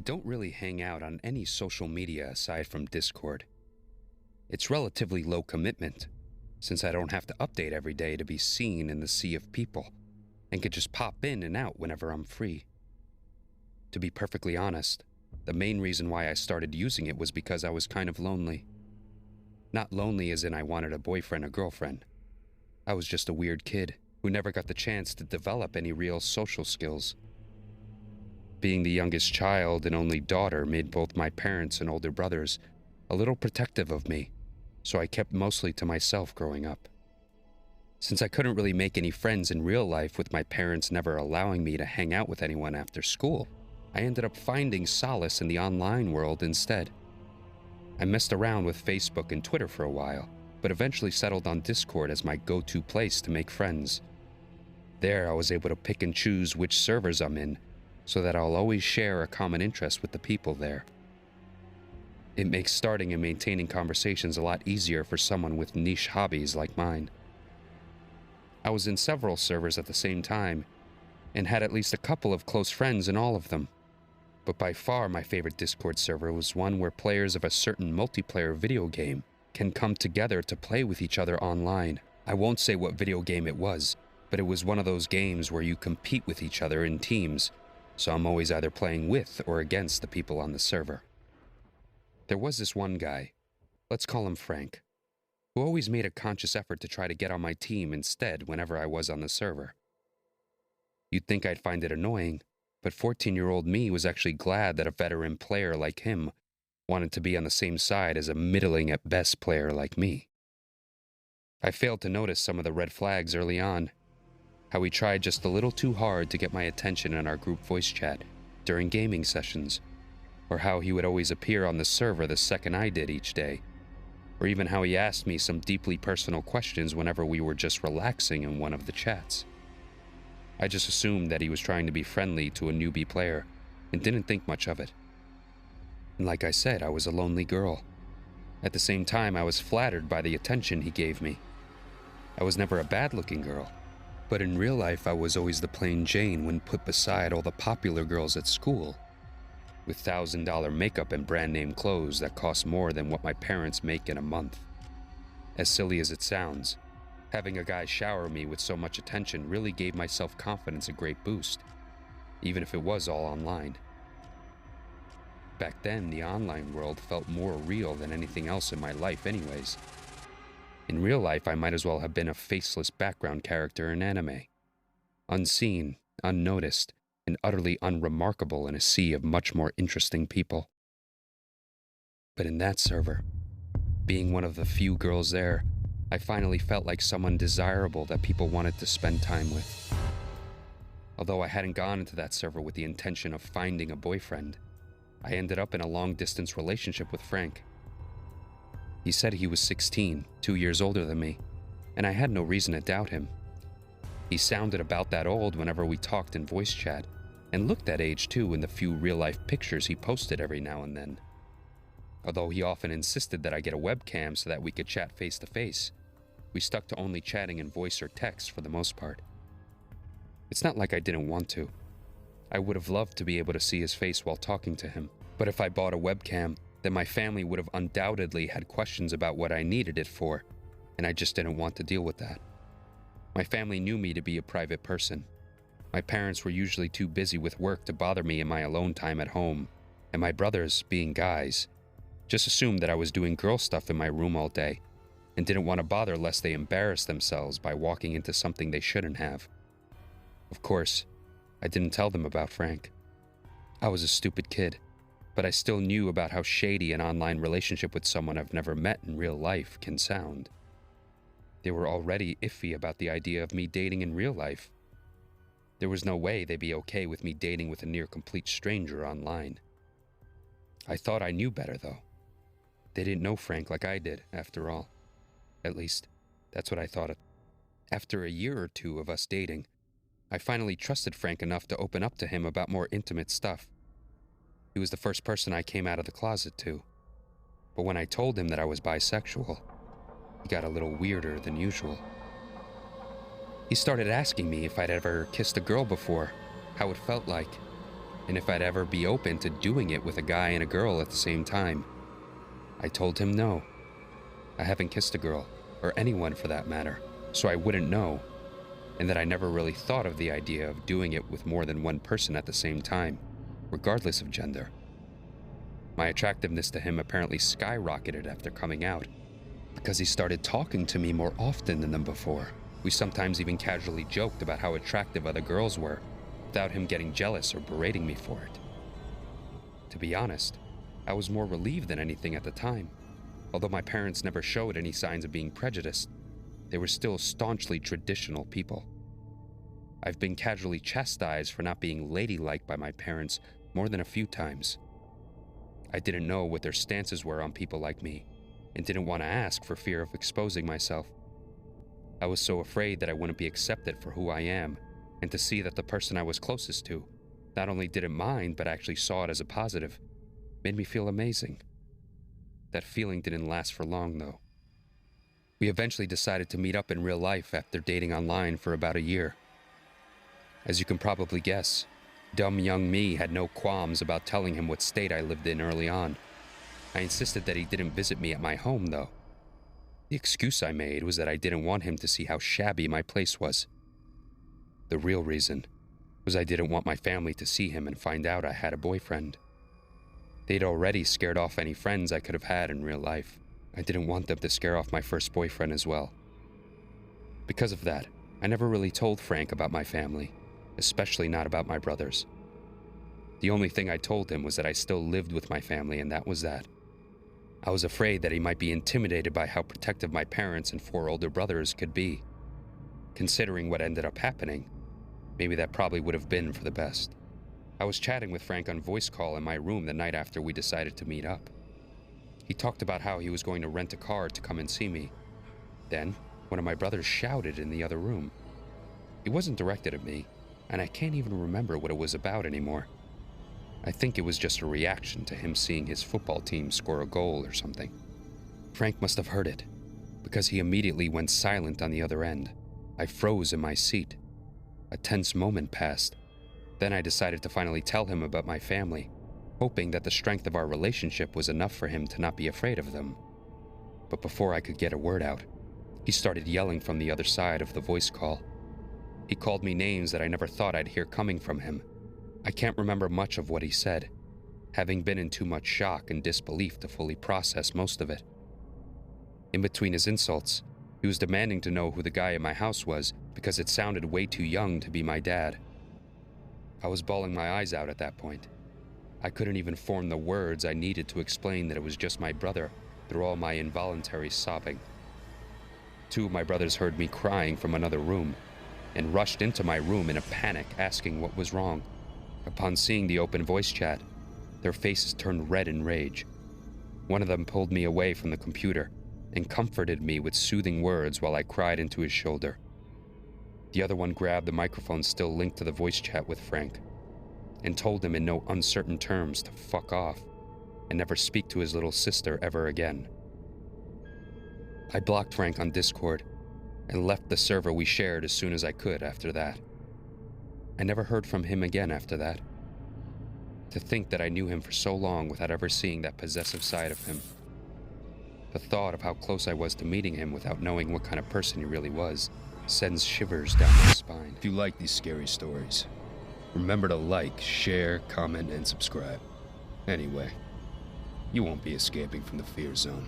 don't really hang out on any social media aside from Discord. It's relatively low commitment, since I don't have to update every day to be seen in the sea of people, and could just pop in and out whenever I'm free. To be perfectly honest, the main reason why I started using it was because I was kind of lonely. Not lonely as in I wanted a boyfriend or girlfriend. I was just a weird kid who never got the chance to develop any real social skills. Being the youngest child and only daughter made both my parents and older brothers a little protective of me, so I kept mostly to myself growing up. Since I couldn't really make any friends in real life with my parents never allowing me to hang out with anyone after school, I ended up finding solace in the online world instead. I messed around with Facebook and Twitter for a while, but eventually settled on Discord as my go-to place to make friends. There, I was able to pick and choose which servers I'm in, so that I'll always share a common interest with the people there. It makes starting and maintaining conversations a lot easier for someone with niche hobbies like mine. I was in several servers at the same time, and had at least a couple of close friends in all of them. But by far my favorite Discord server was one where players of a certain multiplayer video game can come together to play with each other online. I won't say what video game it was, but it was one of those games where you compete with each other in teams, so I'm always either playing with or against the people on the server. There was this one guy, let's call him Frank, who always made a conscious effort to try to get on my team instead whenever I was on the server. You'd think I'd find it annoying, but 14-year-old me was actually glad that a veteran player like him wanted to be on the same side as a middling at best player like me. I failed to notice some of the red flags early on, how he tried just a little too hard to get my attention in our group voice chat during gaming sessions, or how he would always appear on the server the second I did each day, or even how he asked me some deeply personal questions whenever we were just relaxing in one of the chats. I just assumed that he was trying to be friendly to a newbie player and didn't think much of it. And like I said, I was a lonely girl. At the same time, I was flattered by the attention he gave me. I was never a bad-looking girl, but in real life I was always the plain Jane when put beside all the popular girls at school, with $1,000 makeup and brand-name clothes that cost more than what my parents make in a month. As silly as it sounds, having a guy shower me with so much attention really gave my self-confidence a great boost, even if it was all online. Back then, the online world felt more real than anything else in my life anyways. In real life, I might as well have been a faceless background character in anime. Unseen, unnoticed, and utterly unremarkable in a sea of much more interesting people. But in that server, being one of the few girls there, I finally felt like someone desirable that people wanted to spend time with. Although I hadn't gone into that server with the intention of finding a boyfriend, I ended up in a long-distance relationship with Frank. He said he was 16, 2 years older than me, and I had no reason to doubt him. He sounded about that old whenever we talked in voice chat, and looked that age too in the few real-life pictures he posted every now and then. Although he often insisted that I get a webcam so that we could chat face-to-face, we stuck to only chatting in voice or text for the most part. It's not like I didn't want to. I would have loved to be able to see his face while talking to him, but if I bought a webcam, then my family would have undoubtedly had questions about what I needed it for, and I just didn't want to deal with that. My family knew me to be a private person. My parents were usually too busy with work to bother me in my alone time at home, and my brothers, being guys, just assumed that I was doing girl stuff in my room all day, and didn't want to bother lest they embarrass themselves by walking into something they shouldn't have. Of course, I didn't tell them about Frank. I was a stupid kid, but I still knew about how shady an online relationship with someone I've never met in real life can sound. They were already iffy about the idea of me dating in real life. There was no way they'd be okay with me dating with a near-complete stranger online. I thought I knew better, though. They didn't know Frank like I did, after all. At least, that's what I thought. After a year or two of us dating, I finally trusted Frank enough to open up to him about more intimate stuff. He was the first person I came out of the closet to. But when I told him that I was bisexual, he got a little weirder than usual. He started asking me if I'd ever kissed a girl before, how it felt like. and if I'd ever be open to doing it with a guy and a girl at the same time. I told him no. I haven't kissed a girl, or anyone for that matter, so I wouldn't know, and that I never really thought of the idea of doing it with more than one person at the same time, regardless of gender. My attractiveness to him apparently skyrocketed after coming out, because he started talking to me more often than before. We sometimes even casually joked about how attractive other girls were, without him getting jealous or berating me for it. To be honest, I was more relieved than anything at the time. Although my parents never showed any signs of being prejudiced, they were still staunchly traditional people. I've been casually chastised for not being ladylike by my parents more than a few times. I didn't know what their stances were on people like me, and didn't want to ask for fear of exposing myself. I was so afraid that I wouldn't be accepted for who I am, and to see that the person I was closest to not only didn't mind but actually saw it as a positive made me feel amazing. That feeling didn't last for long, though. We eventually decided to meet up in real life after dating online for about a year. As you can probably guess, dumb young me had no qualms about telling him what state I lived in early on. I insisted that he didn't visit me at my home, though. The excuse I made was that I didn't want him to see how shabby my place was. The real reason was I didn't want my family to see him and find out I had a boyfriend. They'd already scared off any friends I could have had in real life. I didn't want them to scare off my first boyfriend as well. Because of that, I never really told Frank about my family, especially not about my brothers. The only thing I told him was that I still lived with my family, and that was that. I was afraid that he might be intimidated by how protective my parents and 4 older brothers could be. Considering what ended up happening, maybe that probably would have been for the best. I was chatting with Frank on voice call in my room the night after we decided to meet up. He talked about how he was going to rent a car to come and see me. Then, one of my brothers shouted in the other room. It wasn't directed at me, and I can't even remember what it was about anymore. I think it was just a reaction to him seeing his football team score a goal or something. Frank must have heard it, because he immediately went silent on the other end. I froze in my seat. A tense moment passed. Then I decided to finally tell him about my family, hoping that the strength of our relationship was enough for him to not be afraid of them. But before I could get a word out, he started yelling from the other side of the voice call. He called me names that I never thought I'd hear coming from him. I can't remember much of what he said, having been in too much shock and disbelief to fully process most of it. In between his insults, he was demanding to know who the guy in my house was because it sounded way too young to be my dad. I was bawling my eyes out at that point. I couldn't even form the words I needed to explain that it was just my brother through all my involuntary sobbing. 2 of my brothers heard me crying from another room and rushed into my room in a panic, asking what was wrong. Upon seeing the open voice chat, their faces turned red in rage. One of them pulled me away from the computer and comforted me with soothing words while I cried into his shoulder. The other one grabbed the microphone still linked to the voice chat with Frank and told him in no uncertain terms to fuck off and never speak to his little sister ever again. I blocked Frank on Discord and left the server we shared as soon as I could after that. I never heard from him again after that. To think that I knew him for so long without ever seeing that possessive side of him. The thought of how close I was to meeting him without knowing what kind of person he really was sends shivers down my spine. If you like these scary stories, remember to like, share, comment, and subscribe. Anyway, you won't be escaping from the fear zone.